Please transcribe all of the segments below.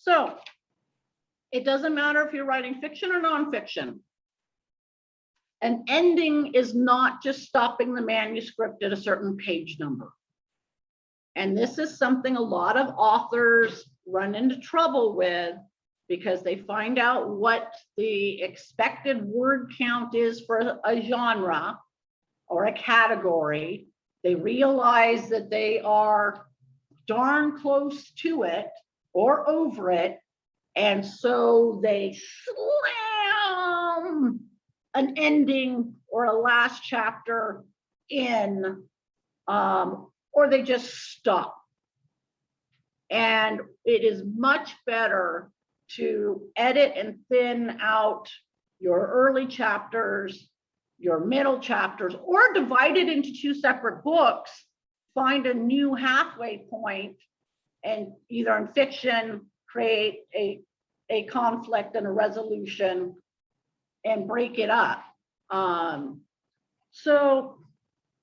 So it doesn't matter if you're writing fiction or nonfiction. An ending is not just stopping the manuscript at a certain page number. And this is something a lot of authors run into trouble with, because they find out what the expected word count is for a genre or a category. They realize that they are darn close to it or over it. And so they slam an ending or a last chapter in, or they just stop. And it is much better to edit and thin out your early chapters, your middle chapters, or divide it into 2 separate books, find a new halfway point, and either in fiction, create a conflict and a resolution and break it up. So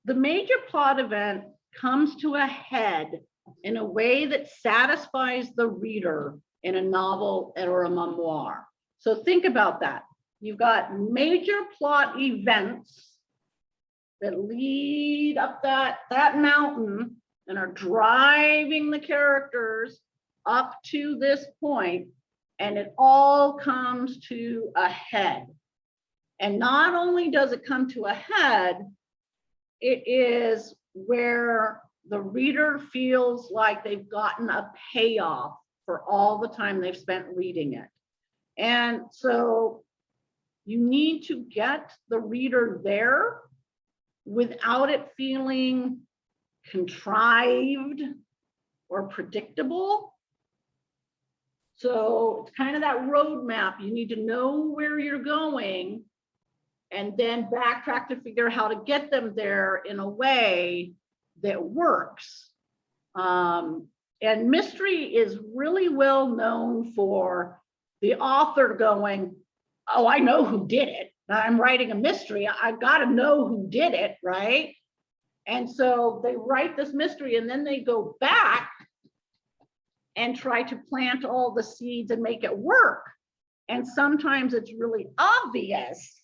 the major plot event comes to a head in a way that satisfies the reader in a novel or a memoir. So think about that. You've got major plot events that lead up that mountain and are driving the characters up to this point, and it all comes to a head. And not only does it come to a head, it is where the reader feels like they've gotten a payoff for all the time they've spent reading it. And so you need to get the reader there without it feeling contrived or predictable. So it's kind of that roadmap. You need to know where you're going and then backtrack to figure out how to get them there in a way that works. And mystery is really well known for the author going, oh, I know who did it. I'm writing a mystery. I've got to know who did it, right? And so they write this mystery and then they go back and try to plant all the seeds and make it work. And sometimes it's really obvious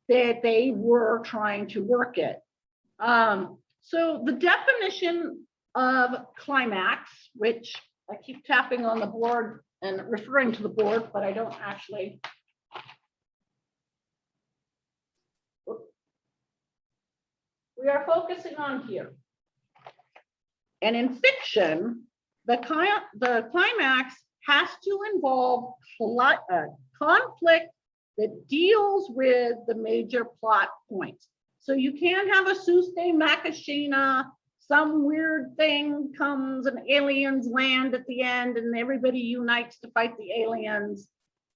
that they were trying to work it. So the definition of climax, which I keep tapping on the board and referring to the board, but I don't actually. We are focusing on here. And in fiction, the climax has to involve conflict that deals with the major plot points. So you can't have a Suste Makashina, some weird thing comes and aliens land at the end and everybody unites to fight the aliens.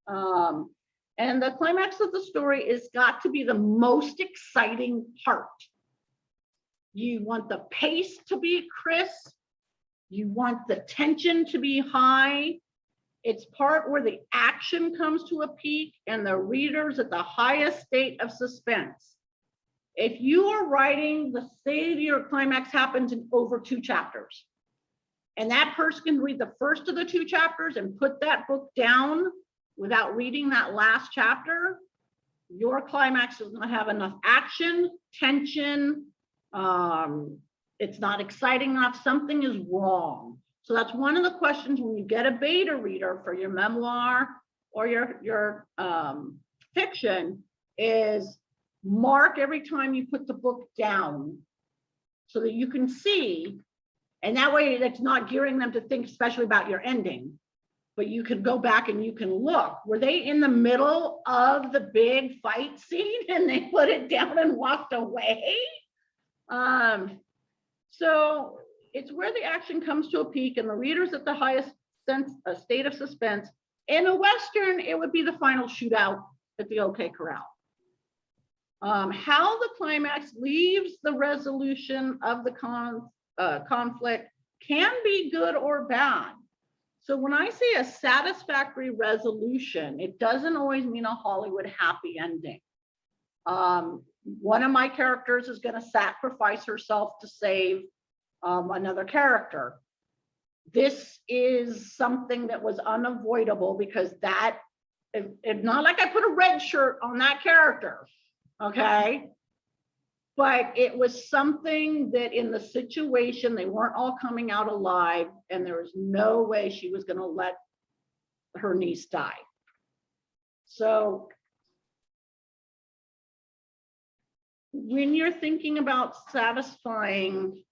And the climax of the story has got to be the most exciting part. You want the pace to be crisp. You want the tension to be high. It's part where the action comes to a peak and the reader's at the highest state of suspense. If you are writing, the say your climax happens in over 2 chapters, and that person can read the first of the 2 chapters and put that book down without reading that last chapter, your climax does not have enough action, tension, it's not exciting enough, something is wrong. So that's one of the questions when you get a beta reader for your memoir or your fiction is mark every time you put the book down so that you can see, and that way it's not gearing them to think especially about your ending, but you can go back and you can look, were they in the middle of the big fight scene and they put it down and walked away? So it's where the action comes to a peak and the reader's at the highest state of suspense. In a Western, it would be the final shootout at the OK Corral. How the climax leaves the resolution of the conflict can be good or bad. So when I say a satisfactory resolution, it doesn't always mean a Hollywood happy ending. One of my characters is going to sacrifice herself to save another character. this is something that was unavoidable because that, it's not like I put a red shirt on that character, okay? But it was something that in the situation, they weren't all coming out alive, and there was no way she was going to let her niece die. So when you're thinking about satisfying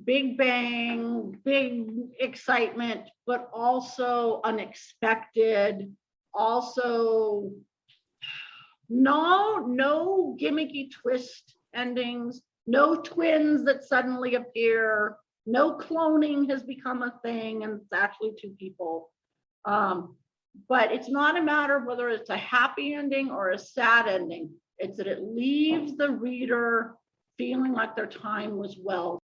big bang, big excitement, but also unexpected, also no gimmicky twist endings, no twins that suddenly appear, no cloning has become a thing and it's actually two people. But it's not a matter of whether it's a happy ending or a sad ending. It's that it leaves the reader feeling like their time was well